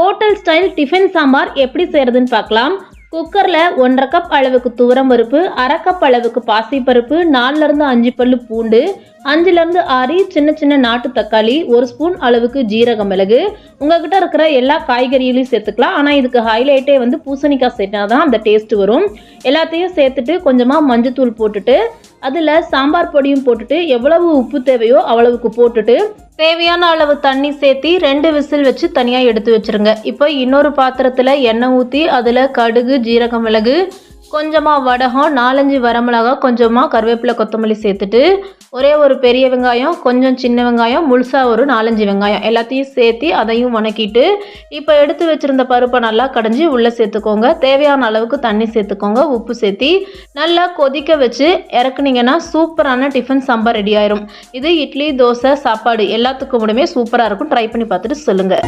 Hotel style tiffin sambar எப்படி செய்கிறதுன்னு பார்க்கலாம். குக்கரில் 1.5 கப் அளவுக்கு துவரம் பருப்பு, 1/2 கப் அளவுக்கு பாசிப்பருப்பு, 4லேருந்து 5 பல்லு பூண்டு, 5லேருந்து 6 சின்ன சின்ன நாட்டு தக்காளி, 1 ஸ்பூன் அளவுக்கு ஜீரக மிளகு, உங்ககிட்ட இருக்கிற எல்லா காய்கறிகளையும் சேர்த்துக்கலாம். ஆனால் இதுக்கு ஹைலைட்டே பூசணிக்காய் சேர்த்தா தான் அந்த டேஸ்ட் வரும். எல்லாத்தையும் சேர்த்துட்டு கொஞ்சமாக மஞ்சத்தூள் போட்டுட்டு அதில் சாம்பார் பொடியும் போட்டுட்டு எவ்வளவு உப்பு தேவையோ அவ்வளவுக்கு போட்டுட்டு தேவையான அளவு தண்ணி சேர்த்து 2 விசில் வச்சு தனியாக எடுத்து வச்சுருங்க. இப்போ இன்னொரு பாத்திரத்தில் எண்ணெய் ஊற்றி அதில் கடுகு, ஜீரக மிளகு, கொஞ்சமாக வடகம், 4-5 வரமிளகா, கொஞ்சமாக கருவேப்பிலை, கொத்தமல்லி சேர்த்துட்டு ஒரே ஒரு பெரிய வெங்காயம், கொஞ்சம் சின்ன வெங்காயம், முழுசாக ஒரு 4-5 வெங்காயம் எல்லாத்தையும் சேர்த்து அதையும் வணக்கிட்டு இப்போ எடுத்து வச்சுருந்த பருப்பை நல்லா கடைஞ்சி உள்ளே சேர்த்துக்கோங்க. தேவையான அளவுக்கு தண்ணி சேர்த்துக்கோங்க. உப்பு சேர்த்து நல்லா கொதிக்க வச்சு இறக்குனீங்கன்னா சூப்பரான டிஃபன் சாம்பார் ரெடி ஆயிரும். இது இட்லி, தோசை, சாப்பாடு எல்லாத்துக்கும் கூடவே சூப்பராக இருக்கும். ட்ரை பண்ணி பார்த்துட்டு சொல்லுங்கள்.